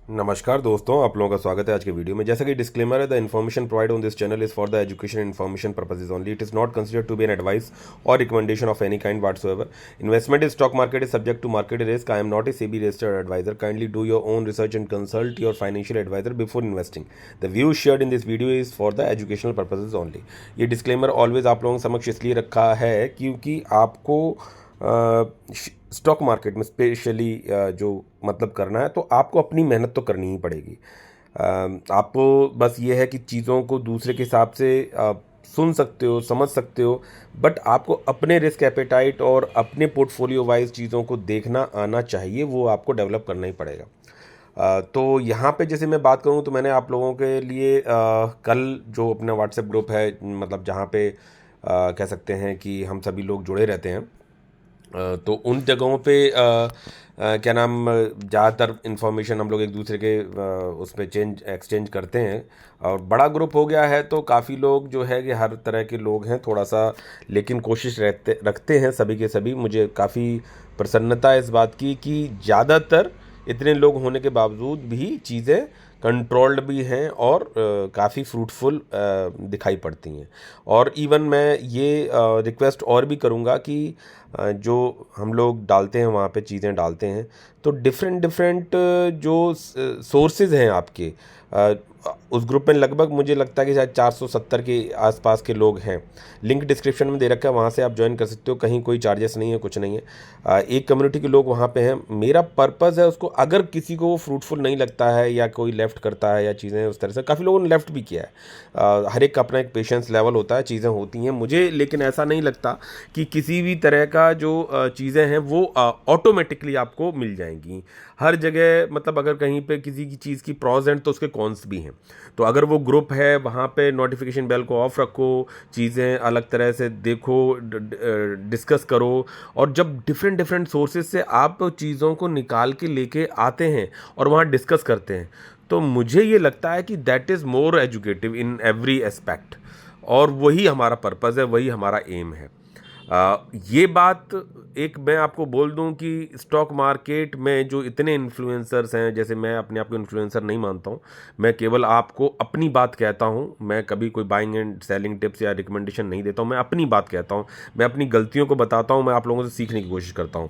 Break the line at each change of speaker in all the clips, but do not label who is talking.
नमस्कार दोस्तों, आप लोगों का स्वागत है आज के वीडियो में। जैसा कि डिस्क्लेमर है, the information provide on this channel is for the education information purposes only. It is not considered to be an advice और recommendation of any kind whatsoever. Investment in stock market is subject to market risk. I am not a SEBI registered advisor. Kindly do your own research and consult your financial advisor before investing. The views shared in this video is for the educational purposes only. ये disclaimer always आप लोगों के समक्ष इसलिए रखा है क्योंकि आपको स्टॉक मार्केट में स्पेशली जो मतलब करना है तो आपको अपनी मेहनत तो करनी ही पड़ेगी। आपको बस ये है कि चीज़ों को दूसरे के हिसाब से सुन सकते हो, समझ सकते हो, बट आपको अपने रिस्क एपेटाइट और अपने पोर्टफोलियो वाइज चीज़ों को देखना आना चाहिए। वो आपको डेवलप करना ही पड़ेगा। तो यहाँ पे जैसे मैं बात करूँ तो मैंने आप लोगों के लिए कल जो अपना व्हाट्सएप ग्रुप है, मतलब जहाँ पे कह सकते हैं कि हम सभी लोग जुड़े रहते हैं, तो उन जगहों पे क्या नाम ज़्यादातर इन्फॉर्मेशन हम लोग एक दूसरे के उस पर एक्सचेंज करते हैं। और बड़ा ग्रुप हो गया है तो काफ़ी लोग जो है कि हर तरह के लोग हैं थोड़ा सा, लेकिन कोशिश रखते हैं सभी के सभी। मुझे काफ़ी प्रसन्नता है इस बात की कि ज़्यादातर इतने लोग होने के बावजूद भी चीज़ें कंट्रोल्ड भी हैं और काफ़ी फ्रूटफुल दिखाई पड़ती हैं। और इवन मैं ये रिक्वेस्ट और भी करूँगा कि जो हम लोग डालते हैं वहाँ पे चीज़ें डालते हैं तो डिफरेंट डिफरेंट जो सोर्सेज हैं आपके, उस ग्रुप में लगभग मुझे लगता है कि शायद 470 के आसपास के लोग हैं। लिंक डिस्क्रिप्शन में दे रखा है, वहाँ से आप ज्वाइन कर सकते हो। कहीं कोई चार्जेस नहीं है, कुछ नहीं है। एक कम्युनिटी के लोग वहाँ पे हैं। मेरा पर्पज़ है उसको, अगर किसी को वो फ्रूटफुल नहीं लगता है या कोई लेफ़्ट करता है या चीज़ें उस तरह से, काफ़ी लोगों ने लेफ़्ट भी किया है। हर एक का अपना एक पेशेंस लेवल होता है, चीज़ें होती हैं। मुझे लेकिन ऐसा नहीं लगता कि किसी भी तरह का जो चीज़ें हैं वो ऑटोमेटिकली आपको मिल जाएंगी हर जगह। मतलब अगर कहीं पे किसी की चीज़ की प्रॉज एंड तो उसके कॉन्स भी हैं। तो अगर वो ग्रुप है वहाँ पे नोटिफिकेशन बेल को ऑफ रखो, चीज़ें अलग तरह से देखो, डिस्कस करो। और जब डिफरेंट डिफरेंट सोर्सेज से आप चीज़ों को निकाल के लेके आते हैं और वहाँ डिस्कस करते हैं, तो मुझे ये लगता है कि that is more educative in every aspect. और वही हमारा पर्पज़ है, वही हमारा एम है। ये बात एक मैं आपको बोल दूं कि स्टॉक मार्केट में जो इतने इन्फ्लुएंसर्स हैं, जैसे मैं अपने आप को इन्फ्लुएंसर नहीं मानता हूं, मैं केवल आपको अपनी बात कहता हूं। मैं कभी कोई बाइंग एंड सेलिंग टिप्स या रिकमेंडेशन नहीं देता हूं। मैं अपनी बात कहता हूं, मैं अपनी गलतियों को बताता हूं, मैं आप लोगों से सीखने की कोशिश करता हूं।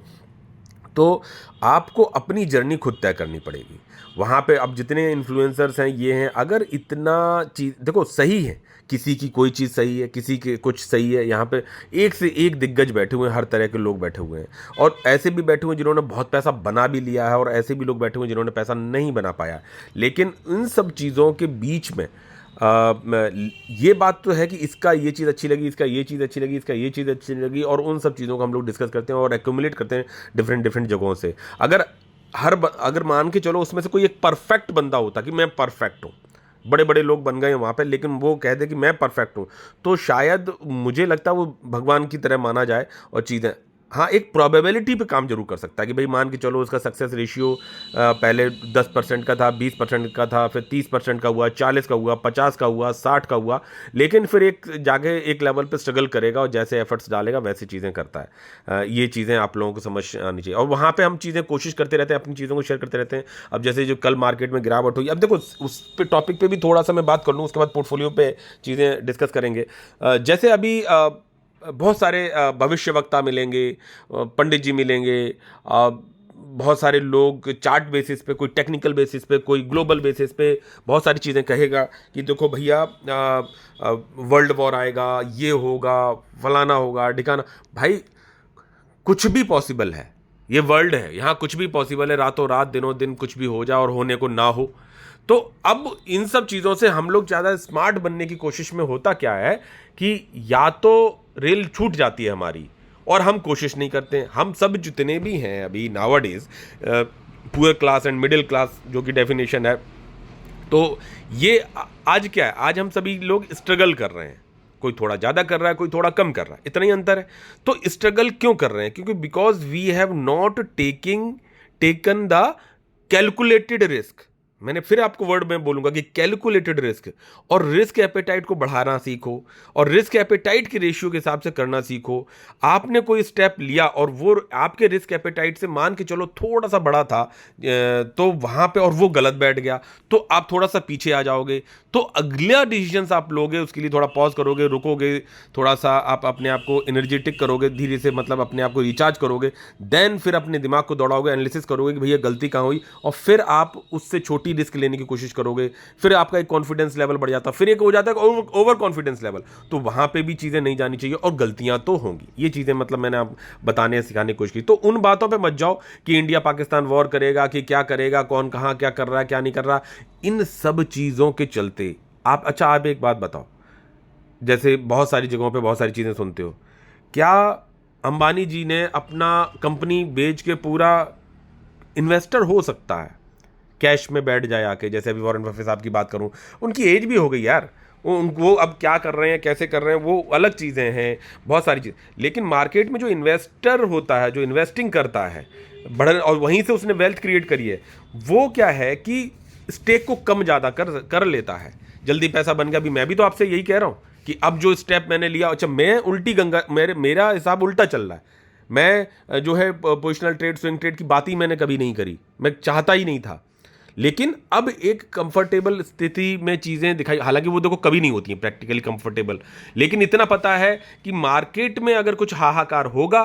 तो आपको अपनी जर्नी खुद तय करनी पड़ेगी। वहाँ पे अब जितने इन्फ्लुएंसर्स हैं ये हैं, अगर इतना चीज़ देखो सही है, किसी की कोई चीज़ सही है, किसी के कुछ सही है। यहाँ पे एक से एक दिग्गज बैठे हुए हैं, हर तरह के लोग बैठे हुए हैं। और ऐसे भी बैठे हुए हैं जिन्होंने बहुत पैसा बना भी लिया है, और ऐसे भी लोग बैठे हुए हैं जिन्होंने पैसा नहीं बना पाया। लेकिन इन सब चीज़ों के बीच में ये बात तो है कि इसका ये चीज़ अच्छी लगी, इसका ये चीज़ अच्छी लगी, इसका ये चीज़ अच्छी लगी, और उन सब चीज़ों को हम लोग डिस्कस करते हैं और एक्यूमुलेट करते हैं डिफरेंट डिफरेंट जगहों से। अगर मान के चलो उसमें से कोई एक परफेक्ट बंदा होता कि मैं परफेक्ट हूँ, बड़े बड़े लोग बन गए वहाँ पे, लेकिन वो कह दे कि मैं परफेक्ट हूँ, तो शायद मुझे लगता है वो भगवान की तरह माना जाए और चीज़ें। हाँ, एक प्रोबेबिलिटी पे काम जरूर कर सकता है कि भाई मान के चलो उसका सक्सेस रेशियो पहले 10% का था, 20% का था, फिर 30% का हुआ, 40 का हुआ, 50 का हुआ, 60 का हुआ। लेकिन फिर एक जाके एक लेवल पे स्ट्रगल करेगा और जैसे एफर्ट्स डालेगा वैसी चीज़ें करता है। ये चीज़ें आप लोगों को समझ आनी चाहिए। और वहाँ पे हम चीज़ें कोशिश करते रहते हैं, अपनी चीज़ों को शेयर करते रहते हैं। अब जैसे जो कल मार्केट में गिरावट हुई, अब देखो उस पे टॉपिक पे भी थोड़ा सा मैं बात कर लूँ, उसके बाद पोर्टफोलियो पे चीज़ें डिस्कस करेंगे। जैसे अभी बहुत सारे भविष्यवक्ता मिलेंगे, पंडित जी मिलेंगे, बहुत सारे लोग चार्ट बेसिस पे, कोई टेक्निकल बेसिस पे, कोई ग्लोबल बेसिस पे बहुत सारी चीज़ें कहेगा कि देखो भैया वर्ल्ड वॉर आएगा, ये होगा, फलाना होगा, ढिकाना। भाई कुछ भी पॉसिबल है, ये वर्ल्ड है, यहाँ कुछ भी पॉसिबल है। रातों रात, दिनों दिन कुछ भी हो जाए और होने को ना हो। तो अब इन सब चीज़ों से हम लोग ज़्यादा स्मार्ट बनने की कोशिश में होता क्या है कि या तो रेल छूट जाती है हमारी और हम कोशिश नहीं करते हैं। हम सब जितने भी हैं अभी nowadays, poor class and middle class जो कि डेफिनेशन है, तो ये आज क्या है, आज हम सभी लोग स्ट्रगल कर रहे हैं। कोई थोड़ा ज़्यादा कर रहा है, कोई थोड़ा कम कर रहा है, इतना ही अंतर है। तो स्ट्रगल क्यों कर रहे हैं? क्योंकि because we have not taken the calculated risk. मैंने फिर आपको वर्ड में बोलूंगा कि कैलकुलेटेड रिस्क, और रिस्क एपेटाइट को बढ़ाना सीखो, और रिस्क एपेटाइट के रेशियो के हिसाब से करना सीखो। आपने कोई स्टेप लिया और वो आपके रिस्क एपेटाइट से मान के चलो थोड़ा सा बड़ा था, तो वहां पे और वो गलत बैठ गया, तो आप थोड़ा सा पीछे आ जाओगे। तो अगला डिसीजन आप लोगे उसके लिए थोड़ा पॉज करोगे, रुकोगे, थोड़ा सा आप अपने आप को एनर्जेटिक करोगे, धीरे से मतलब अपने आप को रिचार्ज करोगे, देन फिर अपने दिमाग को दौड़ाओगे, एनालिसिस करोगे कि भैया गलती कहाँ हुई, और फिर आप उससे छोटी रिस्क लेने की कोशिश करोगे। फिर आपका एक कॉन्फिडेंस लेवल बढ़ जाता है, फिर एक हो जाता है ओवर कॉन्फिडेंस लेवल। तो वहां पे भी चीजें नहीं जानी चाहिए, और गलतियां तो होंगी। ये चीजें मतलब मैंने आप बताने सिखाने की कोशिश की। तो उन बातों पे मत जाओ कि इंडिया पाकिस्तान वॉर करेगा, कि क्या करेगा, कौन कहां क्या कर रहा है, क्या नहीं कर रहा। इन सब चीजों के चलते आप एक बात बताओ, जैसे बहुत सारी जगहों पे बहुत सारी चीजें सुनते हो, क्या अंबानी जी ने अपना कंपनी बेच के पूरा इन्वेस्टर हो सकता है, कैश में बैठ जाए आके? जैसे अभी वॉरेन बफेट साहब की बात करूं, उनकी एज भी हो गई यार, वो अब क्या कर रहे हैं, कैसे कर रहे हैं, वो अलग चीज़ें हैं, बहुत सारी चीज़। लेकिन मार्केट में जो इन्वेस्टर होता है, जो इन्वेस्टिंग करता है बढ़, और वहीं से उसने वेल्थ क्रिएट करी है, वो क्या है कि स्टेक को कम ज़्यादा कर लेता है। जल्दी पैसा बन गया। अभी मैं भी तो आपसे यही कह रहा हूँ कि अब जो स्टेप मैंने लिया, अच्छा मैं उल्टी गंगा, मेरा हिसाब उल्टा चल रहा है। मैं जो है पोजिशनल ट्रेड, स्विंग ट्रेड की बात ही मैंने कभी नहीं करी, मैं चाहता ही नहीं था। लेकिन अब एक कंफर्टेबल स्थिति में चीज़ें दिखाई, हालांकि वो देखो कभी नहीं होती हैं प्रैक्टिकली कंफर्टेबल, लेकिन इतना पता है कि मार्केट में अगर कुछ हाहाकार होगा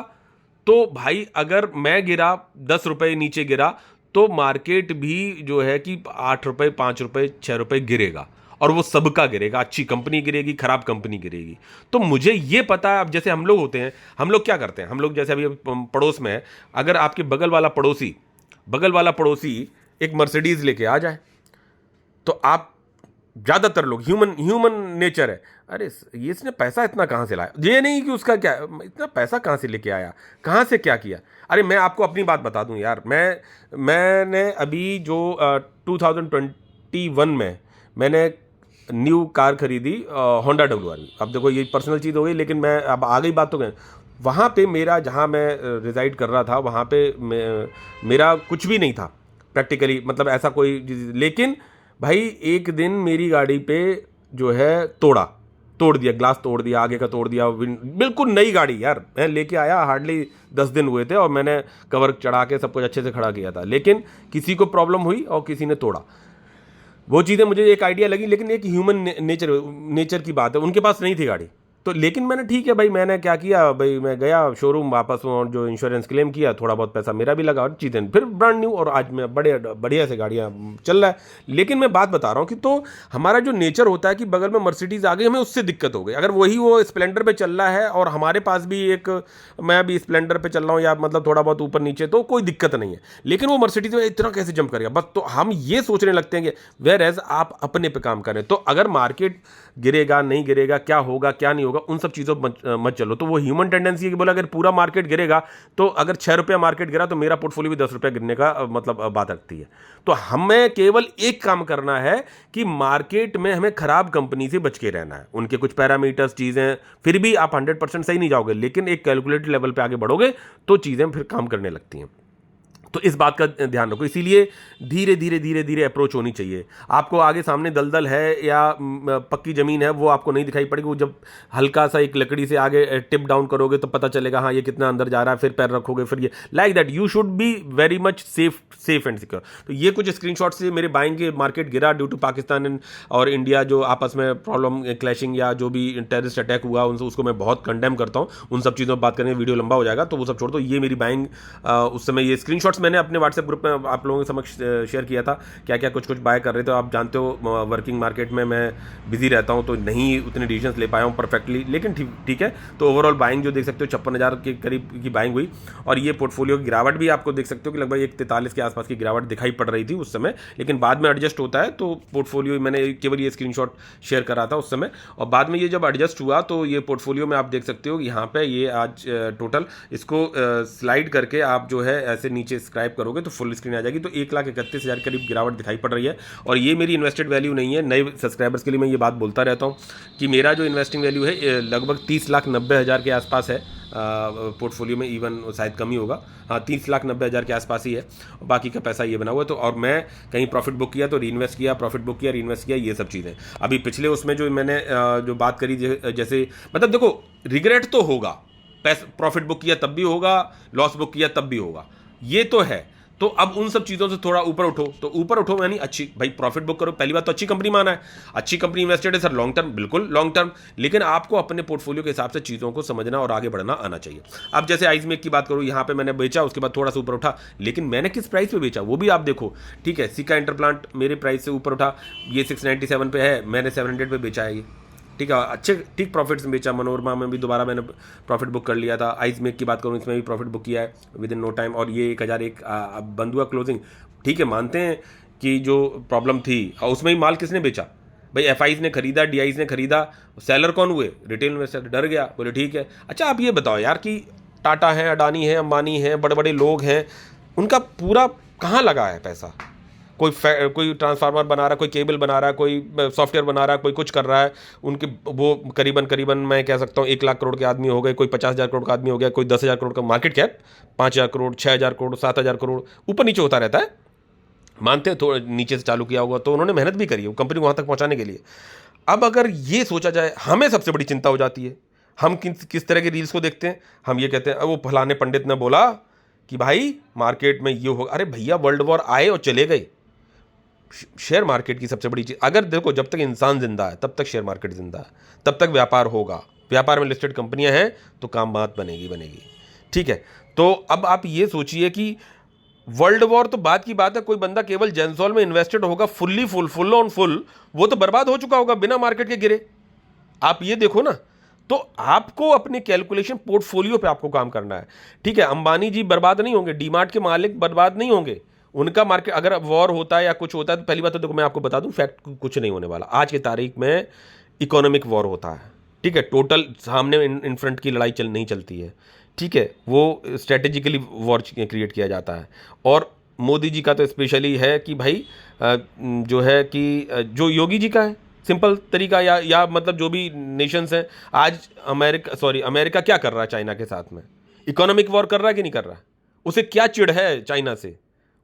तो भाई, अगर मैं गिरा 10 रुपए नीचे गिरा, तो मार्केट भी जो है कि 8 रुपए, 5 रुपए, 6 रुपए गिरेगा, और वो सबका गिरेगा। अच्छी कंपनी गिरेगी, खराब कंपनी गिरेगी। तो मुझे ये पता है। अब जैसे हम लोग होते हैं, हम लोग क्या करते हैं, हम लोग जैसे अभी पड़ोस में है, अगर आपके बगल वाला पड़ोसी एक मर्सिडीज लेके आ जाए, तो आप, ज्यादातर लोग, ह्यूमन ह्यूमन नेचर है, अरे ये इसने पैसा इतना कहाँ से लाया, ये नहीं कि उसका क्या, इतना पैसा कहाँ से लेके आया, कहाँ से क्या किया। अरे मैं आपको अपनी बात बता दूं यार, मैंने अभी जो 2021 में मैंने न्यू कार खरीदी, होंडा WR। अब देखो ये पर्सनल चीज़ हो गई, लेकिन मैं अब आ गई बात तो कहें, वहाँ पे मेरा, जहाँ मैं रिजाइड कर रहा था, वहाँ पे मेरा कुछ भी नहीं था प्रैक्टिकली, मतलब ऐसा कोई। लेकिन भाई एक दिन मेरी गाड़ी पे जो है तोड़ दिया, ग्लास तोड़ दिया, आगे का तोड़ दिया, बिल्कुल नई गाड़ी यार, मैं लेके आया, हार्डली 10 दिन हुए थे, और मैंने कवर चढ़ा के सब कुछ अच्छे से खड़ा किया था। लेकिन किसी को प्रॉब्लम हुई और किसी ने तोड़ा। वो चीज़ें मुझे एक आइडिया लगी, लेकिन एक ह्यूमन नेचर की बात है, उनके पास नहीं थी गाड़ी। तो लेकिन मैंने, ठीक है भाई, मैंने क्या किया भाई, मैं गया शोरूम वापस, और जो इंश्योरेंस क्लेम किया, थोड़ा बहुत पैसा मेरा भी लगा, और चीज़ें फिर ब्रांड न्यू, और आज मैं बढ़िया से गाड़ियाँ चल रहा है। लेकिन मैं बात बता रहा हूँ कि तो हमारा जो नेचर होता है कि बगल में मर्सिडीज़ आ गई, हमें उससे दिक्कत हो गई। अगर वही वो स्प्लेंडर पे चल रहा है और हमारे पास भी एक, मैं भी स्प्लेंडर पे चल रहा हूँ, या मतलब थोड़ा बहुत ऊपर नीचे, तो कोई दिक्कत नहीं है। लेकिन वो मर्सिडीज़ में इतना कैसे जंप करेगा बस, तो हम ये सोचने लगते हैं कि वेयर एज आप अपने पे काम करें। तो अगर मार्केट गिरेगा, नहीं गिरेगा, क्या होगा, क्या नहीं होगा, उन सब चीज़ों मत चलो। तो वो ह्यूमन टेंडेंसी है कि बोला अगर पूरा मार्केट गिरेगा, तो अगर 6 रुपया मार्केट गिरा, तो मेरा पोर्टफोलियो भी 10 रुपया गिरने का मतलब बात रखती है। तो हमें केवल एक काम करना है कि मार्केट में हमें खराब कंपनी से बच के रहना है। उनके कुछ पैरामीटर्स, चीज़ें, फिर भी आप 100% सही नहीं जाओगे, लेकिन एक कैलकुलेटेड लेवल पे आगे बढ़ोगे तो चीज़ें फिर काम करने लगती हैं। तो इस बात का ध्यान रखो। इसीलिए धीरे धीरे धीरे धीरे अप्रोच होनी चाहिए। आपको आगे सामने दलदल है या पक्की ज़मीन है, वो आपको नहीं दिखाई पड़ेगी। वो जब हल्का सा एक लकड़ी से आगे टिप डाउन करोगे तो पता चलेगा हाँ ये कितना अंदर जा रहा है, फिर पैर रखोगे, फिर ये like that you should be very much safe and secure. तो ये कुछ स्क्रीनशॉट से मेरे बाइंग के मार्केट गिरा ड्यू टू पाकिस्तान और इंडिया जो आपस में प्रॉब्लम, क्लैशिंग, या जो भी टेररिस्ट अटैक हुआ, उसको मैं बहुत कंडेम करता हूँ। उन सब चीज़ों पर बात करेंगे, वीडियो लंबा हो जाएगा, तो वो सब छोड़ दो। ये मेरी बाइंग उस समय, ये स्क्रीनशॉट्स मैंने अपने व्हाट्सएप ग्रुप में आप लोगों के समक्ष शेयर किया था, क्या क्या कुछ बाय कर रहे थे। आप जानते हो वर्किंग मार्केट में मैं बिजी रहता हूं, तो नहीं उतने डिसीजंस ले पाया हूं परफेक्टली, लेकिन ठीक है। तो ओवरऑल बाइंग जो देख सकते हो 56,000 के करीब की बाइंग हुई। और ये पोर्टफोलियो की गिरावट भी आपको देख सकते हो कि लगभग 143 के आसपास की गिरावट दिखाई पड़ रही थी उस समय, लेकिन बाद में एडजस्ट होता है। तो पोर्टफोलियो मैंने केवल ये स्क्रीनशॉट शेयर करा था उस समय, और बाद में ये जब एडजस्ट हुआ तो ये पोर्टफोलियो में आप देख सकते हो यहाँ पे ये आज टोटल, इसको स्लाइड करके आप जो है ऐसे नीचे स्क्राइब करोगे तो फुल स्क्रीन आ जाएगी। तो 1,31,000 करीब गिरावट दिखाई पड़ रही है। और ये मेरी इन्वेस्टेड वैल्यू नहीं है। नए सब्सक्राइबर्स के लिए मैं ये बात बोलता रहता हूँ कि मेरा जो इन्वेस्टिंग वैल्यू है लगभग 30,90,000 के आसपास है। पोर्टफोलियो में, इवन शायद कम ही होगा, हाँ 30,90,000 के आसपास ही है, बाकी का पैसा ये बना हुआ है। तो और मैं कहीं प्रॉफिट बुक किया तो रीइन्वेस्ट किया, प्रॉफिट बुक किया रीइन्वेस्ट किया, ये सब चीज़ें। अभी पिछले उसमें जो मैंने जो बात करी, जैसे मतलब देखो रिग्रेट तो होगा, पैसा प्रॉफिट बुक किया तब भी होगा, लॉस बुक किया तब भी होगा, ये तो है। तो अब उन सब चीज़ों से थोड़ा ऊपर उठो, तो ऊपर उठो यानी अच्छी, भाई प्रॉफिट बुक करो, पहली बात तो अच्छी कंपनी माना है, अच्छी कंपनी इन्वेस्टेड है सर, लॉन्ग टर्म, बिल्कुल लॉन्ग टर्म, लेकिन आपको अपने पोर्टफोलियो के हिसाब से चीज़ों को समझना और आगे बढ़ना आना चाहिए। अब जैसे आइसमेक की बात करूँ, यहाँ पे मैंने बेचा, उसके बाद थोड़ा सा ऊपर उठा, लेकिन मैंने किस प्राइस पे बेचा वो भी आप देखो, ठीक है। सिका इंटरप्लांट मेरे प्राइस से ऊपर उठा, ये 697 पे है, मैंने 700 पे बेचा है ये, ठीक है, अच्छे ठीक प्रॉफिट्स में बेचा। मनोरमा में भी दोबारा मैंने प्रॉफिट बुक कर लिया था। आइसमेक की बात करूँ, इसमें भी प्रॉफिट बुक किया है विद इन नो टाइम, और ये 1001 अब बंद हुआ क्लोजिंग, ठीक है। मानते हैं कि जो प्रॉब्लम थी, और उसमें ही माल किसने बेचा भाई, एफआईज ने खरीदा, डीआईज ने खरीदा, सेलर कौन हुए, रिटेल इन्वेस्टर डर गया, बोले ठीक है। अच्छा आप ये बताओ यार कि टाटा है, अडानी है, अंबानी है, बड़े बड़े लोग हैं, उनका पूरा कहाँ लगा है पैसा? कोई ट्रांसफार्मर बना रहा है, कोई केबल बना रहा है, कोई सॉफ्टवेयर बना रहा है, कोई कुछ कर रहा है, उनके वो करीबन मैं कह सकता हूँ 1 लाख करोड़ के आदमी हो गए, कोई 50,000 करोड़ का आदमी हो गया, कोई 10,000 करोड़ का मार्केट कैप, 5,000 करोड़, 6,000 करोड़, 7,000 करोड़, ऊपर नीचे होता रहता है। मानते हैं थोड़ा नीचे से चालू किया होगा, तो उन्होंने मेहनत भी करी है कंपनी को वहाँ तक पहुँचाने के लिए। अब अगर ये सोचा जाए, हमें सबसे बड़ी चिंता हो जाती है, हम किस तरह के रील्स को देखते हैं, हम ये कहते हैं वो फलाने पंडित ने बोला कि भाई मार्केट में ये होगा। अरे भैया वर्ल्ड वॉर आए और चले गए, शेयर मार्केट की सबसे बड़ी चीज, अगर देखो जब तक इंसान जिंदा है तब तक शेयर मार्केट जिंदा है, तब तक व्यापार होगा, व्यापार में लिस्टेड कंपनियां हैं तो काम बात बनेगी, ठीक है। तो अब आप ये सोचिए कि वर्ल्ड वॉर तो बात की बात है, कोई बंदा केवल जेंसॉल में इन्वेस्टेड होगा फुल ऑन फुल, वो तो बर्बाद हो चुका होगा बिना मार्केट के गिरे। आप ये देखो ना, तो आपको अपने कैलकुलेशन पोर्टफोलियो पे आपको काम करना है, ठीक है। अंबानी जी बर्बाद नहीं होंगे, डीमार्ट के मालिक बर्बाद नहीं होंगे, उनका मार्केट अगर वॉर होता है या कुछ होता है तो पहली बात तो देखो मैं आपको बता दूं, फैक्ट कुछ नहीं होने वाला। आज की तारीख में इकोनॉमिक वॉर होता है, ठीक है, टोटल सामने इन फ्रंट की लड़ाई नहीं चलती है, ठीक है, वो स्ट्रेटेजिकली वॉर क्रिएट किया जाता है। और मोदी जी का तो स्पेशली है कि भाई जो है कि जो योगी जी का है सिंपल तरीका, या मतलब जो भी नेशंस हैं आज, अमेरिका क्या कर रहा है चाइना के साथ में, इकोनॉमिक वॉर कर रहा है कि नहीं कर रहा है? उसे क्या चिढ़ है चाइना से,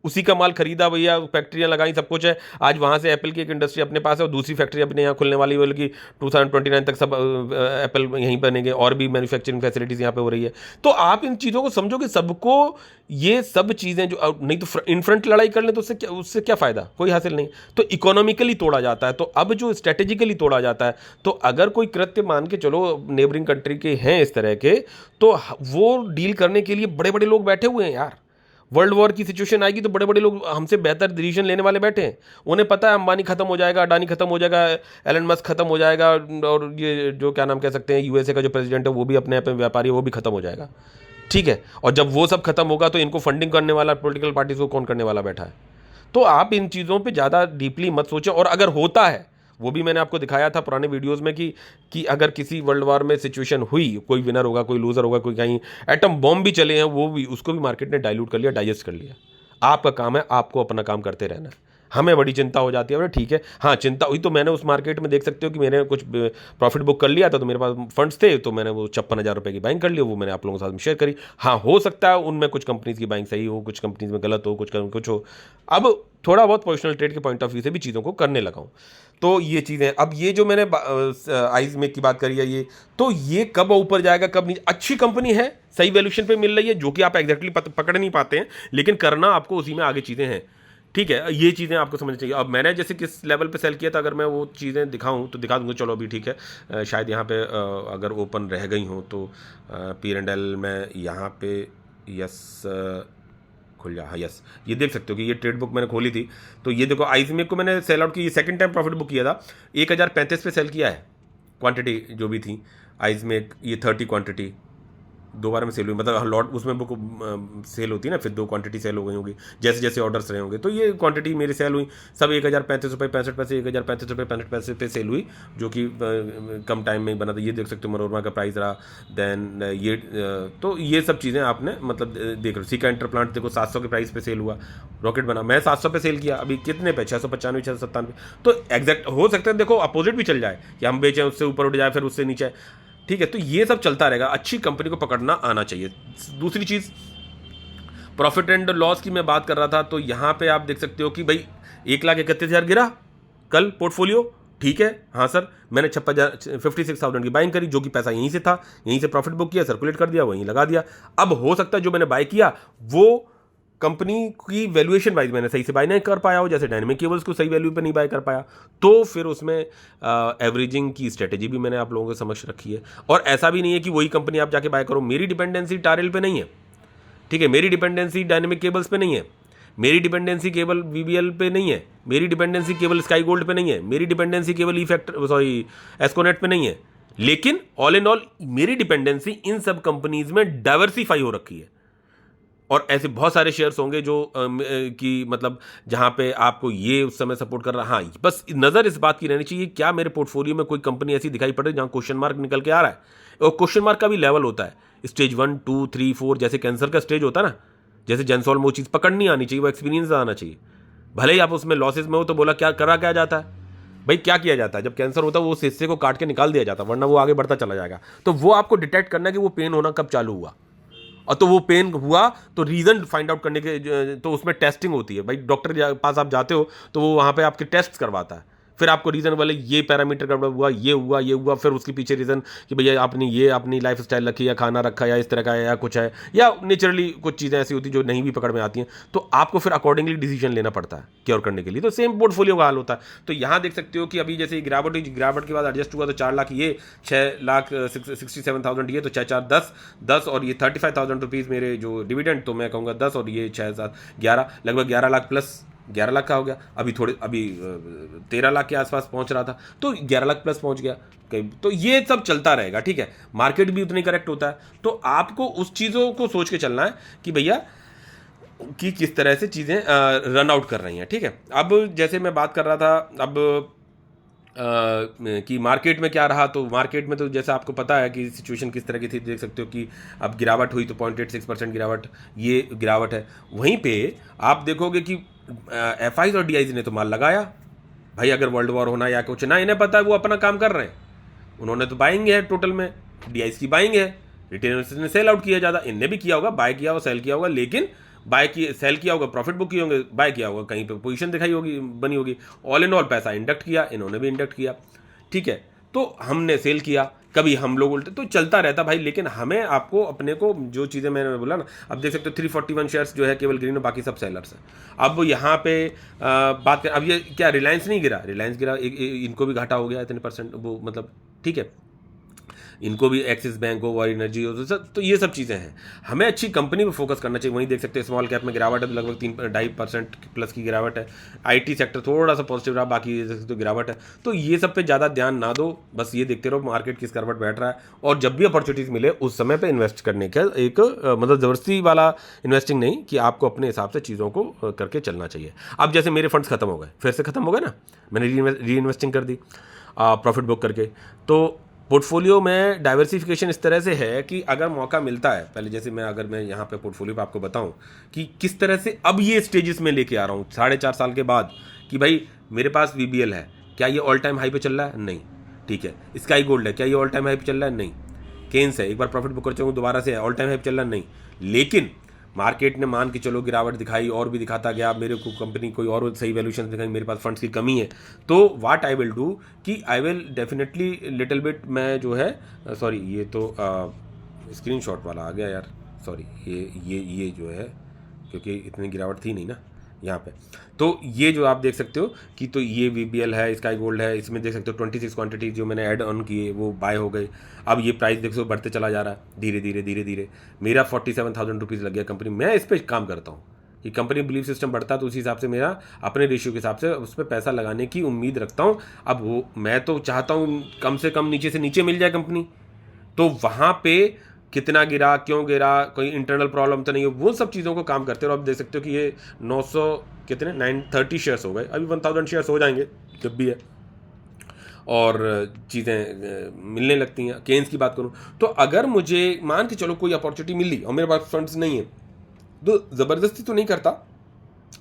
उसी का माल खरीदा भैया, फैक्ट्रियां लगाई, सब कुछ है। आज वहाँ से एप्पल की एक इंडस्ट्री अपने पास है और दूसरी फैक्ट्री अपने यहाँ खुलने वाली है, बल्कि 2029 तक सब एप्पल यहीं बनेंगे, और भी मैन्युफैक्चरिंग फैसिलिटीज़ यहाँ पे हो रही है। तो आप इन चीज़ों को समझो कि सबको ये सब चीज़ें जो नहीं तो इन फ्रंट लड़ाई कर ले तो उससे क्या फ़ायदा, कोई हासिल नहीं। तो इकोनॉमिकली तोड़ा जाता है, तो अब जो स्ट्रेटेजिकली तोड़ा जाता है, तो अगर कोई कृत्य मान के चलो नेबरिंग कंट्री के हैं इस तरह के, तो वो डील करने के लिए बड़े बड़े लोग बैठे हुए हैं यार। वर्ल्ड वॉर की सिचुएशन आएगी तो बड़े बड़े लोग हमसे बेहतर डिसीजन लेने वाले बैठे हैं, उन्हें पता है अंबानी खत्म हो जाएगा, अडानी खत्म हो जाएगा, एलन मस्क खत्म हो जाएगा, और ये जो क्या नाम कह सकते हैं यूएसए का जो प्रेसिडेंट है वो भी अपने आप में व्यापारी है, वो भी खत्म हो जाएगा, ठीक है। और जब वो सब खत्म होगा तो इनको फंडिंग करने वाला पॉलिटिकल पार्टीज को कौन करने वाला बैठा है? तो आप इन चीज़ों पे ज़्यादा डीपली मत सोचें। और अगर होता है, वो भी मैंने आपको दिखाया था पुराने वीडियोस में कि अगर किसी वर्ल्ड वॉर में सिचुएशन हुई, कोई विनर होगा, कोई लूजर होगा, कोई कहीं एटम बॉम्ब भी चले हैं, वो भी उसको भी मार्केट ने डाइल्यूट कर लिया, डाइजेस्ट कर लिया। आपका काम है आपको अपना काम करते रहना। हमें बड़ी चिंता हो जाती है, बोले ठीक है, हाँ चिंता हुई तो मैंने उस मार्केट में देख सकते हो कि मैंने कुछ प्रॉफिट बुक कर लिया था, तो मेरे पास फंड्स थे, तो मैंने वो 56,000 रुपये की बाइंग कर ली, वो मैंने आप लोगों के साथ में शेयर करी। हाँ हो सकता है उनमें कुछ कंपनीज की बाइंग सही हो, कुछ कंपनीज में गलत हो, कुछ हो। अब थोड़ा बहुत पोजिशनल ट्रेड के पॉइंट ऑफ व्यू से भी चीज़ों को करने लगा हूँ। तो ये चीज़ें, अब ये जो मैंने आइसमेक की बात करी है, ये तो ये कब ऊपर जाएगा कब नहीं, अच्छी कंपनी है, सही वैल्यूएशन पे मिल रही है, जो कि आप एग्जैक्टली पकड़ नहीं पाते हैं, लेकिन करना आपको उसी में आगे चीज़ें हैं, ठीक है। ये चीज़ें आपको समझनी चाहिए। अब मैंने जैसे किस लेवल पे सेल किया था, अगर मैं वो चीज़ें दिखाऊं तो दिखा दूंगा, चलो अभी ठीक है। शायद यहाँ पे अगर ओपन रह गई हूँ तो P&L में यहाँ पे यस खुल जा, हाँ यस, ये देख सकते हो कि ये ट्रेड बुक मैंने खोली थी, तो ये देखो आइसमेक को मैंने सेल आउट की, सेकंड टाइम प्रॉफिट बुक किया था, 1035 पे सेल किया है, क्वांटिटी जो भी थी आइसमेक, ये 30 क्वांटिटी 2 बार में सेल हुई, मतलब लॉट उसमें बुक सेल होती है ना, फिर 2 क्वांटिटी सेल हो गई होगी जैसे जैसे ऑर्डर्स रहे होंगे, तो ये क्वांटिटी मेरी सेल हुई सब 1035 रुपये 65 पैसे, 1035 रुपये 65 पैसे पे सेल हुई, जो कि कम टाइम में ही बना था। ये देख सकते हो मनोरमा का प्राइस रहा, देन ये तो ये सब चीज़ें आपने मतलब देख लो। सिका इंटरप्लांट देखो 700 के प्राइस पे सेल हुआ, रॉकेट बना, मैं 700 पे सेल किया, अभी कितने पे 695 697। तो एग्जैक्ट हो सकता है देखो अपोजिट भी चल जाए कि हम बेचें उससे ऊपर उठ जाए फिर उससे नीचे, ठीक है, तो ये सब चलता रहेगा, अच्छी कंपनी को पकड़ना आना चाहिए। दूसरी चीज़, प्रॉफिट एंड लॉस की मैं बात कर रहा था, तो यहाँ पे आप देख सकते हो कि भाई 1,31,000 गिरा कल पोर्टफोलियो, ठीक है, हाँ सर, मैंने 56,000 की बाइंग करी, जो कि पैसा यहीं से था, यहीं से प्रॉफिट बुक किया, सर्कुलेट कर दिया, वहीं लगा दिया। अब हो सकता है जो मैंने बाय किया वो कंपनी की वैल्यूएशन वाइज मैंने सही से बाय नहीं कर पाया हो, जैसे डायनेमिक केबल्स को सही वैल्यू पे नहीं बाय कर पाया, तो फिर उसमें एवरेजिंग की स्ट्रेटेजी भी मैंने आप लोगों के समक्ष रखी है। और ऐसा भी नहीं है कि वही कंपनी आप जाके बाय करो, मेरी डिपेंडेंसी टारेल पे नहीं है, ठीक है, मेरी डिपेंडेंसी डायनेमिक केबल्स पे नहीं है, मेरी डिपेंडेंसी केवल वीबीएल पे नहीं है, मेरी डिपेंडेंसी केवल स्काई गोल्ड पे नहीं है, मेरी डिपेंडेंसी केवल एस्कोनेट पे नहीं है, लेकिन ऑल इन ऑल मेरी डिपेंडेंसी इन सब कंपनीज में डाइवर्सिफाई हो रखी है। और ऐसे बहुत सारे शेयर्स होंगे जो कि मतलब जहां पे आपको ये उस समय सपोर्ट कर रहा, हाँ बस नज़र इस बात की रहनी चाहिए क्या मेरे पोर्टफोलियो में कोई कंपनी ऐसी दिखाई पड़ रही है जहां क्वेश्चन मार्क निकल के आ रहा है। और क्वेश्चन मार्क का भी लेवल होता है, स्टेज 1 2 3 4, जैसे कैंसर का स्टेज होता है ना, जैसे जेंसॉल में वो चीज़ पकड़नी आनी चाहिए, वो एक्सपीरियंस आना चाहिए। भले ही आप उसमें लॉसेज में हो तो बोला क्या जाता है भाई, क्या किया जाता है जब कैंसर होता है, वो उस हिस्से को काट के निकाल दिया जाता है, वरना वो आगे बढ़ता चला जाएगा। तो वो आपको डिटेक्ट करना है कि वो पेन होना कब चालू हुआ, और तो वो पेन हुआ तो रीज़न फाइंड आउट करने के, तो उसमें टेस्टिंग होती है भाई, डॉक्टर के पास आप जाते हो तो वो वहाँ पे आपके टेस्ट करवाता है, फिर आपको रीज़न वाले ये पैरामीटर गड़बड़ हुआ, ये हुआ, फिर उसके पीछे रीज़न कि भैया आपने ये अपनी लाइफ स्टाइल रखी, या खाना रखा, या इस तरह का, या कुछ है, या नेचुरली कुछ चीज़ें ऐसी होती जो नहीं भी पकड़ में आती हैं, तो आपको फिर अकॉर्डिंगली डिसीजन लेना पड़ता है क्योर करने के लिए। तो सेम पोर्टफोलियो का हाल होता है। तो यहाँ देख सकते हो कि अभी जैसे गिरावट के बाद एडजस्ट हुआ तो 4 लाख ये, 6,67,000 ये, तो 6,4,10,10 और ये 35,000 रुपीज़ मेरे जो डिविडेंड, तो मैं कहूँगा 10 और ये 6,7,11, लगभग 11 लाख प्लस 11 लाख का हो गया। अभी 13 लाख के आसपास पहुंच रहा था, तो 11 लाख प्लस पहुंच गया कहीं। तो ये सब चलता रहेगा, ठीक है, मार्केट भी उतनी करेक्ट होता है। तो आपको उस चीज़ों को सोच के चलना है कि भैया कि किस तरह से चीज़ें रन आउट कर रही हैं, ठीक है। अब जैसे मैं बात कर रहा था अब कि मार्केट में क्या रहा, तो मार्केट में तो जैसा आपको पता है कि सिचुएशन किस तरह की थी, देख सकते हो कि अब गिरावट हुई तो 0.86% गिरावट, ये गिरावट है। वहीं पे आप देखोगे कि एफआईज और डीआईजी ने तो माल लगाया भाई, अगर वर्ल्ड वॉर होना या कुछ ना, इन्हें पता है वो अपना काम कर रहे हैं, उन्होंने तो बाइंग है टोटल में, डीआईजी की बाइंग है, रिटेलर्स ने सेल आउट किया ज़्यादा, इनने भी किया होगा, बाय किया होगा, सेल किया होगा, लेकिन सेल किया होगा, प्रॉफिट बुक किए होंगे, बाय किया होगा, कहीं पे पोजीशन दिखाई होगी, बनी होगी, ऑल इन ऑल पैसा इंडक्ट किया, इन्होंने भी इंडक्ट किया, ठीक है। तो हमने सेल किया, कभी हम लोग उल्टे, तो चलता रहता भाई। लेकिन हमें आपको अपने को जो चीज़ें मैंने बोला ना, अब देख सकते हो 341 शेयर्स जो है केवल ग्रीन और बाकी सब सेलर्स हैं। अब यहाँ पे बात कर, अब ये क्या रिलायंस नहीं गिरा, रिलायंस गिरा, इनको भी घाटा हो गया इतने % वो मतलब, ठीक है, इनको भी एक्सिस बैंक हो, वॉर एनर्जी हो, तो ये सब चीज़ें हैं। हमें अच्छी कंपनी पर फोकस करना चाहिए। वहीं देख सकते हैं स्मॉल कैप में गिरावट है, तो लगभग 3.5% प्लस की गिरावट है। आईटी सेक्टर थोड़ा सा पॉजिटिव रहा, बाकी तो गिरावट है। तो ये सब पे ज़्यादा ध्यान ना दो, बस ये देखते रहो मार्केट किस करवट बैठ रहा है, और जब भी अपॉर्चुनिटीज़ मिले उस समय पर इन्वेस्ट करने का एक मतलब ज़बरदस्ती वाला इन्वेस्टिंग नहीं, कि आपको अपने हिसाब से चीज़ों को करके चलना चाहिए। अब जैसे मेरे फंड्स खत्म हो गए, फिर से खत्म हो गए ना, मैंने री इन्वेस्टिंग कर दी प्रॉफिट बुक करके। तो पोर्टफोलियो में डाइवर्सिफिकेशन इस तरह से है कि अगर मौका मिलता है, पहले जैसे अगर मैं यहाँ पे पोर्टफोलियो पे आपको बताऊं कि किस तरह से अब ये स्टेजेस में लेके आ रहा हूँ 4.5 साल के बाद, कि भाई मेरे पास वीबीएल है, क्या ये ऑल टाइम हाई पे चल रहा है? नहीं, ठीक है। स्काई गोल्ड है, क्या ये ऑल टाइम हाई पे चल रहा है? नहीं। केन्स है, एक बार प्रॉफिट बुक कर चुका हूँ, दोबारा से ऑल टाइम हाई पे चल रहा है? नहीं। लेकिन मार्केट ने मान के चलो गिरावट दिखाई, और भी दिखाता गया, मेरे को कंपनी कोई और सही वैल्यूशन दिखाई, मेरे पास फंड्स की कमी है, तो व्हाट आई विल डू कि I will definitely little bit, मैं जो है सॉरी, ये तो स्क्रीनशॉट वाला आ गया यार, सॉरी, ये जो है, क्योंकि इतनी गिरावट थी नहीं ना यहाँ पे। तो ये जो आप देख सकते हो कि तो ये वीबीएल है, स्काई गोल्ड है, इसमें देख सकते हो 26 क्वांटिटी जो मैंने ऐड ऑन किए वो बाय हो गए। अब ये प्राइस देख सकते हो बढ़ते चला जा रहा है धीरे धीरे। मेरा 47,000 रुपीज़ लग गया कंपनी। मैं इस पर काम करता हूँ कि कंपनी बिलीव सिस्टम बढ़ता है, तो उसी हिसाब से मेरा अपने रेशियो के हिसाब से उस पर पैसा लगाने की उम्मीद रखता हूँ। अब वो मैं तो चाहता हूँ कम से कम नीचे से नीचे मिल जाए कंपनी, तो वहाँ पे कितना गिरा, क्यों गिरा, कोई इंटरनल प्रॉब्लम तो नहीं हो, वो सब चीज़ों को काम करते रहो। आप देख सकते हो कि ये 930 शेयर्स हो गए, अभी 1000 शेयर्स हो जाएंगे जब भी है, और चीज़ें मिलने लगती हैं। केन्स की बात करूँ तो अगर मुझे मान के चलो कोई अपॉर्चुनिटी मिली और मेरे पास फंड्स नहीं है, तो ज़बरदस्ती तो नहीं करता,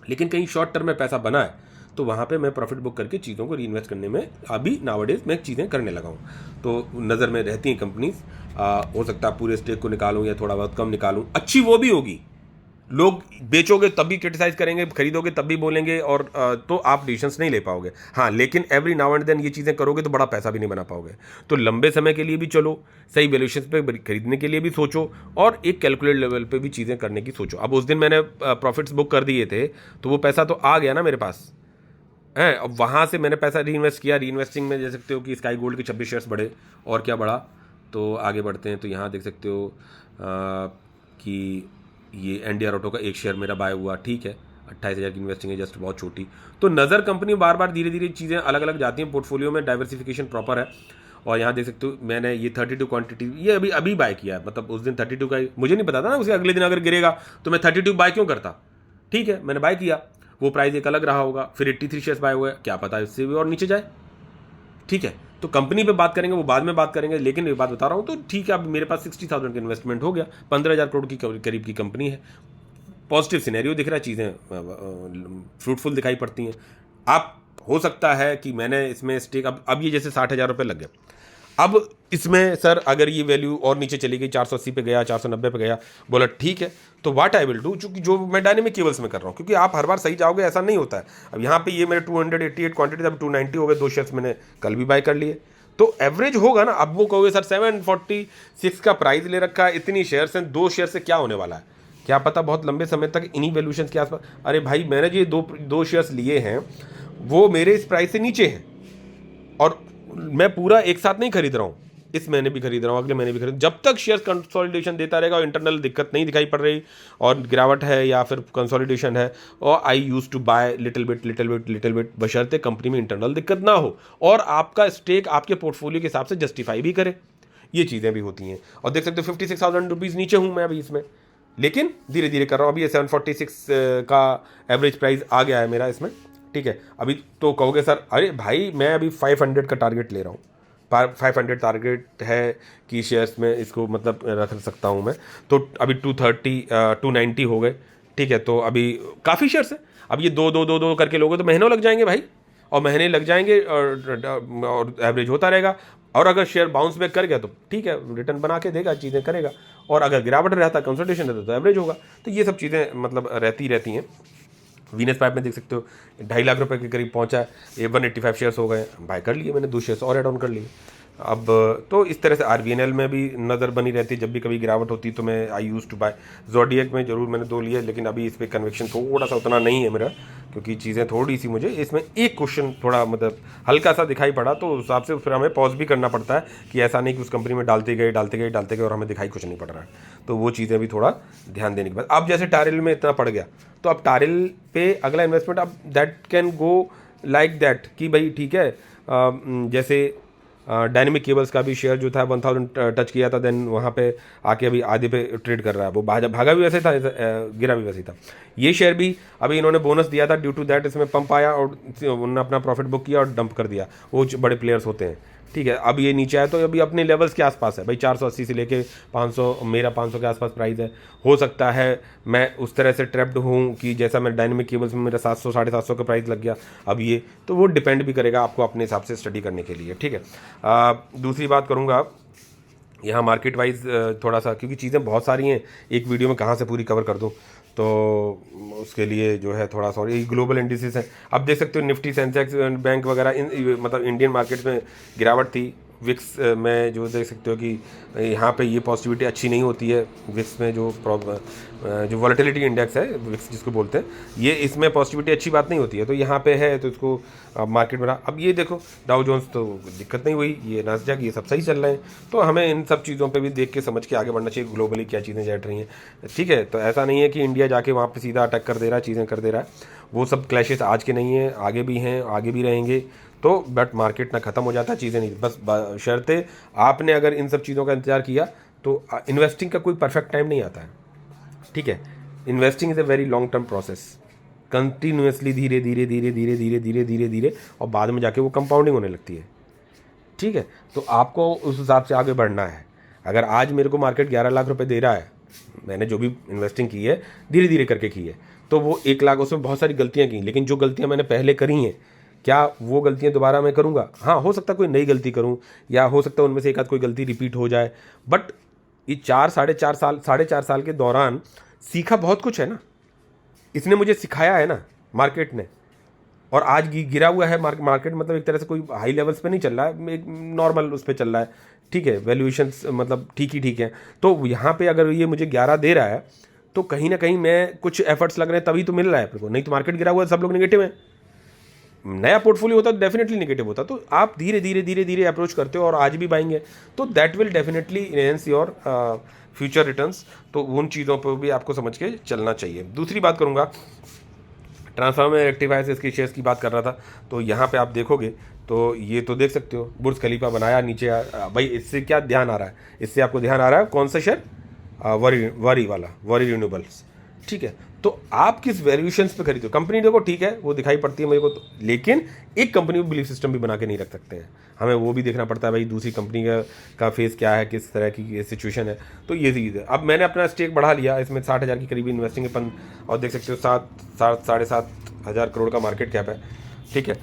लेकिन कहीं शॉर्ट टर्म में पैसा बना है तो वहाँ पे मैं प्रॉफिट बुक करके चीज़ों को री इन्वेस्ट करने में अभी नाउअडेज मैं चीज़ें करने लगा हूँ। तो नज़र में रहती हैं कंपनीज, हो सकता है पूरे स्टेक को निकालूं या थोड़ा बहुत कम निकालूं, अच्छी वो भी होगी। लोग बेचोगे तब भी क्रिटिसाइज करेंगे, खरीदोगे तब भी बोलेंगे, और तो आप डिसीजंस नहीं ले पाओगे। हाँ, लेकिन एवरी नाउ एंड देन ये चीज़ें करोगे तो बड़ा पैसा भी नहीं बना पाओगे। तो लंबे समय के लिए भी चलो, सही वैल्यूएशन पे खरीदने के लिए भी सोचो, और एक कैलकुलेट लेवल पे भी चीज़ें करने की सोचो। अब उस दिन मैंने प्रॉफिट्स बुक कर दिए थे तो वो पैसा तो आ गया ना मेरे पास है। अब वहाँ से मैंने पैसा री इन्वेस्ट किया। री इन्वेस्टिंग में देख सकते हो कि स्काई गोल्ड के 26 शेयर्स बढ़े, और क्या बढ़ा, तो आगे बढ़ते हैं तो यहाँ देख सकते हो कि ये एनडीआर ऑटो का 1 शेयर मेरा बाय हुआ, ठीक है, 28,000 की इन्वेस्टिंग है, जस्ट बहुत छोटी। तो नज़र कंपनी बार बार धीरे धीरे चीज़ें अलग अलग जाती हैं, पोर्टफोलियो में डाइवर्सिफिकेशन प्रॉपर है। और यहाँ देख सकते हो मैंने ये 32 क्वांटिटी ये अभी अभी बाय किया है, मतलब उस दिन 32 का मुझे नहीं पता था ना, उसके अगले दिन अगर गिरेगा तो मैं 32 बाय क्यों करता। ठीक है, मैंने बाय किया, वो प्राइस एक अलग रहा होगा, फिर 83 शेयर्स बाय हुए, क्या पता इससे भी और नीचे जाए। ठीक है, तो कंपनी पे बात करेंगे, वो बाद में बात करेंगे, लेकिन ये बात बता रहा हूँ। तो ठीक है, अब मेरे पास 60,000 का इन्वेस्टमेंट हो गया, 15,000 करोड़ की करीब की कंपनी है। पॉजिटिव सिनेरियो दिख रहा है, चीज़ें फ्रूटफुल दिखाई पड़ती हैं। आप हो सकता है कि मैंने इसमें स्टेक अब ये जैसे 60,000 रुपये लग गए, अब इसमें सर अगर ये वैल्यू और नीचे चली गई, 480 पे गया, 490 पे गया, बोला ठीक है, तो व्हाट आई विल डू, चूंकि जो मैं डायनेमिक केबल्स में कर रहा हूँ, क्योंकि आप हर बार सही जाओगे ऐसा नहीं होता है। अब यहाँ पे ये मेरे 288 क्वांटिटी, अब 290 हो गए, 2 शेयर्स मैंने कल भी बाय कर लिए, तो एवरेज होगा ना। अब वो कहोगे सर 746 का प्राइस ले रखा है, इतनी शेयर्स हैं, 2 शेयर से क्या होने वाला है, क्या पता बहुत लंबे समय तक इन्हीं वैल्यूशन के आसपास। अरे भाई, मैंने जो ये दो शेयर्स लिए हैं वो मेरे इस प्राइस से नीचे हैं, और मैं पूरा एक साथ नहीं खरीद रहा हूँ, इस महीने भी खरीद रहा हूँ, अगले महीने भी खरीद। जब तक शेयर कंसोलिडेशन देता रहेगा और इंटरनल दिक्कत नहीं दिखाई पड़ रही और गिरावट है या फिर कंसोलिडेशन है, और I use to buy little bit बशर्ते कंपनी में इंटरनल दिक्कत ना हो और आपका स्टेक आपके पोर्टफोलियो के हिसाब से जस्टिफाई भी करे, ये चीज़ें भी होती हैं। और देख सकते हो 56,000 रुपीज़ नीचे हूँ मैं अभी इसमें, लेकिन धीरे धीरे कर रहा हूँ। अभी ये 746 का एवरेज प्राइस आ गया है मेरा इसमें। ठीक है, अभी तो कहोगे सर अरे भाई मैं अभी 500 का टारगेट ले रहा हूँ, 500 टारगेट है कि शेयर्स में इसको मतलब रख सकता हूँ मैं। तो अभी 290 हो गए, ठीक है, तो अभी काफ़ी शेयर्स है। अब ये दो करके लोगे तो महीनों लग जाएंगे भाई, और महीने लग जाएंगे और एवरेज होता रहेगा। और अगर शेयर बाउंस बैक कर गया तो ठीक है, रिटर्न बना के देगा, चीज़ें करेगा, और अगर गिरावट रहता, कंसल्टेशन रहता तो एवरेज होगा। तो ये सब चीज़ें मतलब रहती हैं। वीनस पाइप में देख सकते हो 2.5 लाख रुपए के करीब पहुंचा है, ये 185 शेयर्स हो गए, बाय कर लिए मैंने, 2 शेयर्स और एड ऑन कर लिए। अब तो इस तरह से आरबीएनएल में भी नज़र बनी रहती है, जब भी कभी गिरावट होती तो मैं आई यूज टू बाय। जोडिएक में जरूर मैंने 2 लिए, लेकिन अभी इस पर कन्विक्शन थोड़ा सा उतना नहीं है मेरा, क्योंकि चीज़ें थोड़ी सी मुझे इसमें एक क्वेश्चन थोड़ा मतलब हल्का सा दिखाई पड़ा, तो उस हिसाब से फिर हमें पॉज भी करना पड़ता है कि ऐसा नहीं कि उस कंपनी में डालते गए और हमें दिखाई कुछ नहीं पड़ रहा है। तो वो चीज़ें भी थोड़ा ध्यान देने के बाद, अब जैसे टारिल में इतना पड़ गया तो अब टारिल पे अगला इन्वेस्टमेंट अब that can go like that कि भाई ठीक है, जैसे डायनेमिक केबल्स का भी शेयर जो था 1000 टच किया था, देन वहाँ पे आके अभी आधे पे ट्रेड कर रहा है, वो भागा भी वैसे था, गिरा भी वैसे था। ये शेयर भी अभी इन्होंने बोनस दिया था, ड्यू टू दैट इसमें पंप आया और उन्होंने अपना प्रॉफिट बुक किया और डंप कर दिया, वो बड़े प्लेयर्स होते हैं। ठीक है, अब ये नीचे आया तो अभी अपने लेवल्स के आसपास है भाई, 480 से लेके 500, मेरा 500 के आसपास प्राइस है। हो सकता है मैं उस तरह से ट्रैप्ड हूँ कि जैसा मैं डायनेमिक केबल्स में मेरा 700 750 का प्राइस लग गया अब ये, तो वो डिपेंड भी करेगा आपको अपने हिसाब से स्टडी करने के लिए। ठीक है, दूसरी बात करूँगा यहाँ मार्केट वाइज थोड़ा सा, क्योंकि चीज़ें बहुत सारी हैं, एक वीडियो में कहाँ से पूरी कवर कर दूँ, तो उसके लिए जो है थोड़ा सा, ये ग्लोबल इंडिसेस हैं। अब देख सकते हो निफ्टी, सेंसेक्स, बैंक वगैरह मतलब इंडियन मार्केट में गिरावट थी। विक्स में जो देख सकते हो कि यहाँ पे ये पॉजिटिविटी अच्छी नहीं होती है। विक्स में जो वॉलेटिलिटी इंडेक्स है विक्स जिसको बोलते हैं, ये इसमें पॉजिटिविटी अच्छी बात नहीं होती है, तो यहाँ पे है तो इसको मार्केट में रहा। अब ये देखो डाउ जोन्स तो दिक्कत नहीं हुई, ये नास्डैक ये सब सही चल रहे हैं, तो हमें इन सब चीज़ों पे भी देख के समझ के आगे बढ़ना चाहिए, ग्लोबली क्या चीज़ें चल रही हैं। ठीक है, तो ऐसा नहीं है कि इंडिया जाके वहाँ पे सीधा अटैक कर दे रहा है, चीज़ें कर दे रहा है, वो सब क्लैशेस आज के नहीं हैं, आगे भी हैं, आगे भी रहेंगे। तो बट मार्केट ना ख़त्म हो जाता, चीज़ें नहीं, बस शर्ते आपने अगर इन सब चीज़ों का इंतजार किया तो इन्वेस्टिंग का कोई परफेक्ट टाइम नहीं आता है। ठीक है, investing is a very long term process, continuously धीरे धीरे धीरे धीरे धीरे धीरे धीरे धीरे और बाद में जाके वो कंपाउंडिंग होने लगती है। ठीक है, तो आपको उस हिसाब से आगे बढ़ना है। अगर आज मेरे को मार्केट 11 लाख रुपए दे रहा है, मैंने जो भी इन्वेस्टिंग की है धीरे धीरे करके की है, तो वो 1 लाख, उसमें बहुत सारी गलतियाँ की, लेकिन जो गलतियाँ मैंने पहले करी हैं, क्या वो गलतियाँ दोबारा मैं करूँगा? हाँ, हो सकता है कोई नई गलती करूँ, या हो सकता है उनमें से एक आध कोई गलती रिपीट हो जाए, बट ये 4 साढ़े 4 साल के दौरान सीखा बहुत कुछ है ना। इसने मुझे सिखाया है ना, मार्केट ने। और आज गिरा हुआ है मार्केट, मतलब एक तरह से कोई हाई लेवल्स पे नहीं चल रहा है, एक नॉर्मल उस पर चल रहा है, ठीक है, वैल्यूएशंस मतलब ठीक ही ठीक है। तो यहाँ पे अगर ये मुझे 11 दे रहा है, तो कहीं ना कहीं मैं कुछ एफर्ट्स लग रहे हैं तभी तो मिल रहा है अपने को, नहीं तो मार्केट गिरा हुआ है, सब लोग नेगेटिव हैं। नया पोर्टफोलियो होता तो डेफिनेटली नेगेटिव होता। तो आप धीरे धीरे धीरे धीरे अप्रोच करते हो और आज भी बाएंगे, तो that will definitely enhance your future returns. तो उन चीज़ों पर भी आपको समझ के चलना चाहिए। दूसरी बात करूँगा, ट्रांसफार्मर रेक्टिफायर से इसके शेयर्स की बात कर रहा था, तो यहाँ पे आप देखोगे तो ये तो देख सकते हो, बुर्ज खलीफा बनाया नीचे भाई इससे क्या ध्यान आ रहा है? इससे आपको ध्यान आ रहा है कौन सा शेयर? वरी वाला, वरी रिन्यूएबल्स, ठीक है। तो आप किस वैल्यूएशंस पे खरीदो? कंपनी देखो ठीक है, वो दिखाई पड़ती है मेरे को तो, लेकिन एक कंपनी को बिलीफ सिस्टम भी बना के नहीं रख सकते हैं, हमें वो भी देखना पड़ता है भाई दूसरी कंपनी का फेस क्या है, किस तरह की सिचुएशन है। तो ये चीज़ है। अब मैंने अपना स्टेक बढ़ा लिया, इसमें 60,000 की करीब इन्वेस्टिंग है, और देख सकते हो 7-7.5 करोड़ का मार्केट कैप है, ठीक है।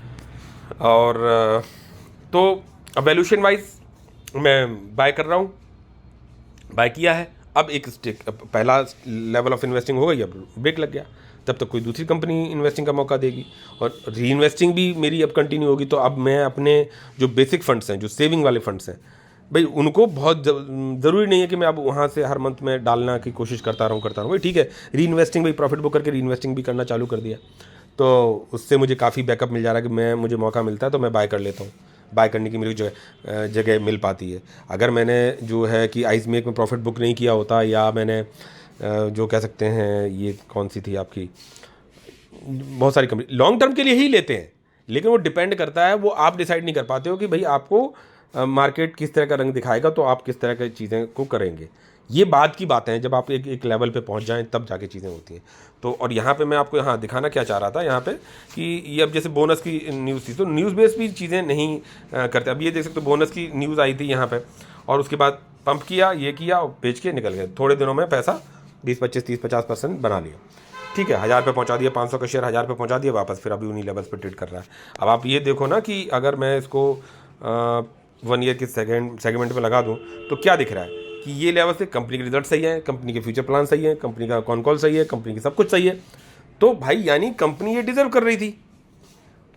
और तो अब वैल्यूएशन वाइज मैं बाय कर रहा हूँ, बाय किया है। अब एक स्टेक, पहला लेवल ऑफ इन्वेस्टिंग हो गई, अब ब्रेक लग गया, तब तक कोई दूसरी कंपनी इन्वेस्टिंग का मौका देगी, और री इन्वेस्टिंग भी मेरी अब कंटिन्यू होगी। तो अब मैं अपने जो बेसिक फंड्स हैं, जो सेविंग वाले फंड्स हैं भाई, उनको बहुत ज़रूरी नहीं है कि मैं अब वहाँ से हर मंथ में डालना की कोशिश करता रहूँ भाई, ठीक है। री इन्वेस्टिंग भाई, प्रॉफिट बुक करके री इन्वेस्टिंग भी करना चालू कर दिया, तो उससे मुझे काफ़ी बैकअप मिल जा रहा है कि मुझे मौका मिलता है तो मैं बाय कर लेता हूँ, बाय करने की मेरी जगह मिल पाती है। अगर मैंने जो है कि आइसमेक में प्रॉफिट बुक नहीं किया होता, या मैंने जो कह सकते हैं, ये कौन सी थी आपकी, बहुत सारी कंपनी लॉन्ग टर्म के लिए ही लेते हैं, लेकिन वो डिपेंड करता है, वो आप डिसाइड नहीं कर पाते हो कि भाई आपको मार्केट किस तरह का रंग दिखाएगा, तो आप किस तरह की चीज़ें को करेंगे। ये बात की बातें हैं, जब आप एक लेवल पे पहुंच जाएं तब जाके चीज़ें होती हैं। तो और यहाँ पे मैं आपको यहाँ दिखाना क्या चाह रहा था यहाँ पे, कि ये अब जैसे बोनस की न्यूज़ थी, तो न्यूज़ बेस भी चीज़ें नहीं करते। अब ये देख सकते हो, बोनस की न्यूज़ आई थी यहाँ पे, और उसके बाद पंप किया, ये किया, और बेच के निकल गए। थोड़े दिनों में पैसा 20-25-30-50% बना लिया, ठीक है। 1000 पे पहुँचा दिया, 500 का शेयर 1000 पे पहुँचा दिया वापस, फिर अभी उन्हीं लेवल्स पे ट्रेड कर रहा है। अब आप ये देखो ना कि अगर मैं इसको 1 ईयर के सेगमेंट में लगा दूँ, तो क्या दिख रहा है कि ये लेवल से कंपनी के रिजल्ट सही है, कंपनी के फ्यूचर प्लान सही है, कंपनी का कॉन कॉल सही है, कंपनी की सब कुछ सही है। तो भाई यानी कंपनी ये डिजर्व कर रही थी,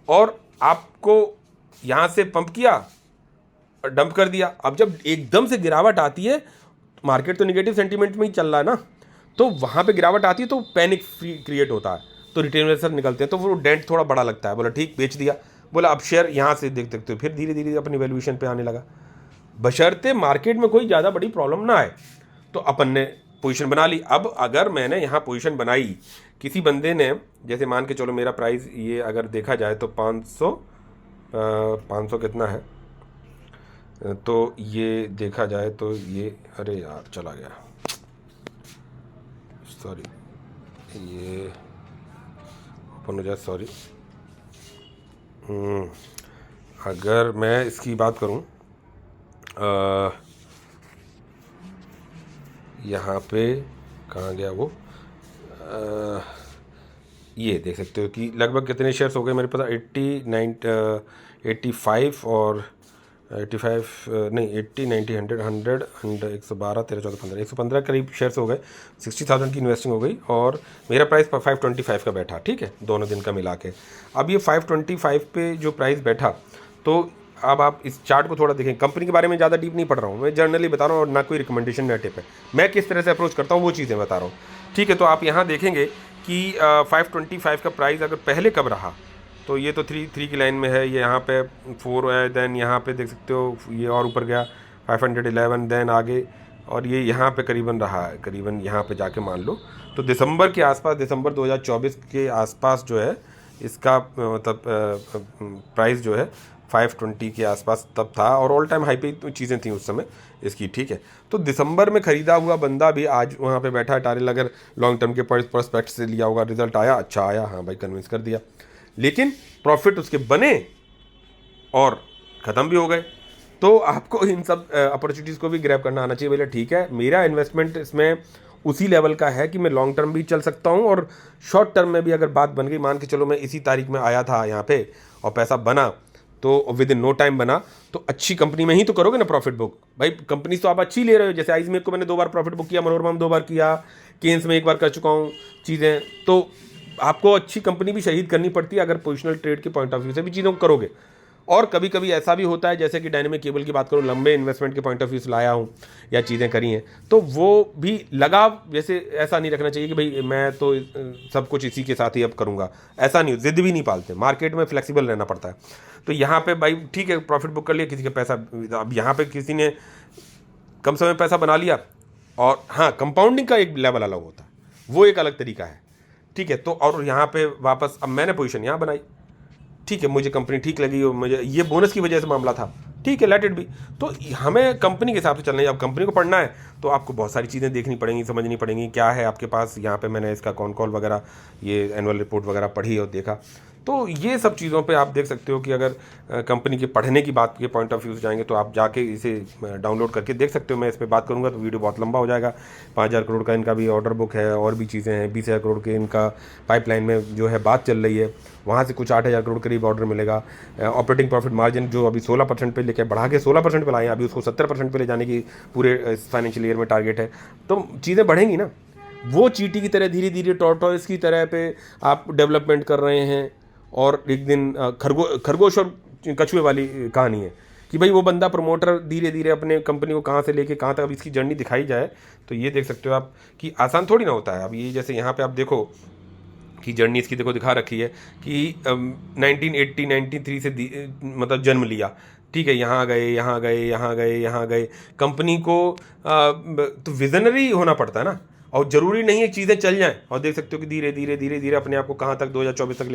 और आपको यहाँ से पंप किया, डंप कर दिया। अब जब एकदम से गिरावट आती है, मार्केट तो निगेटिव सेंटीमेंट में ही चल रहा है ना, तो वहाँ पे गिरावट आती है तो पैनिक क्रिएट होता है, तो रिटेल इन्वेस्टर निकलते हैं, तो वो डेंट थोड़ा बड़ा लगता है। बोला ठीक, बेच दिया, बोला अब शेयर यहाँ से देख सकते हो, फिर धीरे धीरे अपनी वैल्यूएशन पे आने लगा, बशर्ते मार्केट में कोई ज़्यादा बड़ी प्रॉब्लम ना आए। तो अपन ने पोजीशन बना ली। अब अगर मैंने यहाँ पोजीशन बनाई, किसी बंदे ने, जैसे मान के चलो मेरा प्राइस ये अगर देखा जाए तो 500 कितना है, तो ये देखा जाए तो ये, अरे यार चला गया, सॉरी, ये ओपन हो जाए, सॉरी। अगर मैं इसकी बात करूं, यहाँ पे कहाँ गया वो, ये देख सकते हो कि लगभग कितने शेयर्स हो गए मेरे पास, 85 और 85 नहीं 80 90 100 100 112 13 14 15 115 करीब शेयर्स हो गए। 60,000 की इन्वेस्टिंग हो गई, और मेरा प्राइस 525 का बैठा, ठीक है, दोनों दिन का मिला के। अब ये 525 पे जो प्राइस बैठा, तो अब आप इस चार्ट को थोड़ा देखें। कंपनी के बारे में ज़्यादा डीप नहीं पढ़ रहा हूँ मैं, जनरली बता रहा हूँ, और ना कोई रिकमेंडेशन ना टिप है, मैं किस तरह से अप्रोच करता हूँ वो चीज़ें बता रहा हूँ, ठीक है। तो आप यहाँ देखेंगे कि 525 का प्राइस अगर पहले कब रहा, तो ये तो 3 की लाइन में है, ये यहाँ पे 4 है, देन यहाँ पे देख सकते हो ये और ऊपर गया 511, देन आगे, और ये यहाँ पे करीबन रहा है, करीबन यहाँ पे जाके मान लो तो दिसंबर के आसपास, दिसंबर 2024 के आसपास जो है इसका मतलब प्राइस जो है 520 के आसपास तब था, और ऑल टाइम हाई पे चीज़ें थी उस समय इसकी, ठीक है। तो दिसंबर में ख़रीदा हुआ बंदा भी आज वहाँ पे बैठा है, टारेल अगर लॉन्ग टर्म के पर्सपेक्ट से लिया होगा, रिजल्ट आया, अच्छा आया, हाँ भाई कन्विंस कर दिया, लेकिन प्रॉफिट उसके बने और ख़त्म भी हो गए। तो आपको इन सब अपॉर्चुनिटीज़ को भी ग्रैब करना आना चाहिए। भैया ठीक है, मेरा इन्वेस्टमेंट इसमें उसी लेवल का है कि मैं लॉन्ग टर्म भी चल सकता हूँ और शॉर्ट टर्म में भी अगर बात बन गई, मान के चलो मैं इसी तारीख में आया था यहाँ पे और पैसा बना, तो विद इन नो टाइम बना, तो अच्छी कंपनी में ही तो करोगे ना प्रॉफिट बुक। भाई कंपनी तो आप अच्छी ले रहे हो, जैसे आइजमेक को मैंने 2 बार प्रॉफिट बुक किया, मनोरमा में 2 बार किया, केन्स में 1 बार कर चुका हूँ चीज़ें। तो आपको अच्छी कंपनी भी शहीद करनी पड़ती है अगर पोजिशनल ट्रेड के पॉइंट ऑफ व्यू से भी चीज़ों को करोगे। और कभी कभी ऐसा भी होता है, जैसे कि डायनेमिक केबल की बात करूँ, लंबे इन्वेस्टमेंट के पॉइंट ऑफ व्यू से लाया हूँ या चीज़ें करी हैं, तो वो भी लगाव, जैसे ऐसा नहीं रखना चाहिए कि भाई मैं तो सब कुछ इसी के साथ ही अब करूँगा, ऐसा नहीं, जिद भी नहीं पालते, मार्केट में फ्लेक्सिबल रहना पड़ता है। तो यहाँ पे भाई ठीक है, प्रॉफिट बुक कर लिया, किसी का पैसा, अब यहाँ पे किसी ने कम समय में पैसा बना लिया, और हाँ कंपाउंडिंग का एक लेवल अलग होता है, वो एक अलग तरीका है, ठीक है। तो और यहाँ पे वापस अब मैंने पोजीशन यहाँ बनाई, ठीक है, मुझे कंपनी ठीक लगी और मुझे ये बोनस की वजह से मामला था, ठीक है, लेट इट बी। तो हमें कंपनी के हिसाब से चलना है। अब कंपनी को पढ़ना है तो आपको बहुत सारी चीज़ें देखनी पड़ेंगी, समझनी पड़ेंगी, क्या है आपके पास। यहाँ पे मैंने इसका कॉन कॉल वगैरह, ये एनुअल रिपोर्ट वगैरह पढ़ी और देखा, तो ये सब चीज़ों पे आप देख सकते हो कि अगर कंपनी के पढ़ने की बात के पॉइंट ऑफ व्यू से जाएंगे तो आप जाके इसे डाउनलोड करके देख सकते हो। मैं इस पर बात करूँगा तो वीडियो बहुत लंबा हो जाएगा। 5,000 करोड़ का इनका भी ऑर्डर बुक है, और भी चीज़ें हैं। 20,000 करोड़ के इनका पाइपलाइन में जो है बात चल रही है, वहाँ से कुछ 8,000 करोड़ करीब ऑर्डर मिलेगा। ऑपरेटिंग प्रॉफिट मार्जिन जो अभी 16% पे लेके बढ़ा के 16% पे लाए हैं, अभी उसको 70% पे ले जाने की पूरे फाइनेंशियल ईयर में टारगेट है। तो चीज़ें बढ़ेंगी ना, वो चींटी की तरह धीरे धीरे, टॉर्टोइस की तरह पे आप डेवलपमेंट कर रहे हैं। और एक दिन खरगोश और कछुए वाली कहानी है कि भाई वो बंदा प्रमोटर धीरे धीरे अपने कंपनी को कहाँ से लेके कहाँ तक अब इसकी जर्नी दिखाई जाए। तो ये देख सकते हो आप कि आसान थोड़ी ना होता है। अब ये जैसे यहाँ पे आप देखो कि जर्नी इसकी देखो दिखा रखी है कि 1993 से मतलब जन्म लिया, ठीक है, यहाँ गए, यहाँ गए, यहाँ गए, यहाँ गए। कंपनी को तो विजनरी होना पड़ता है ना, और ज़रूरी नहीं है चीज़ें चल जाएं। और देख सकते हो कि धीरे धीरे धीरे धीरे अपने आप को कहाँ तक 2024 तक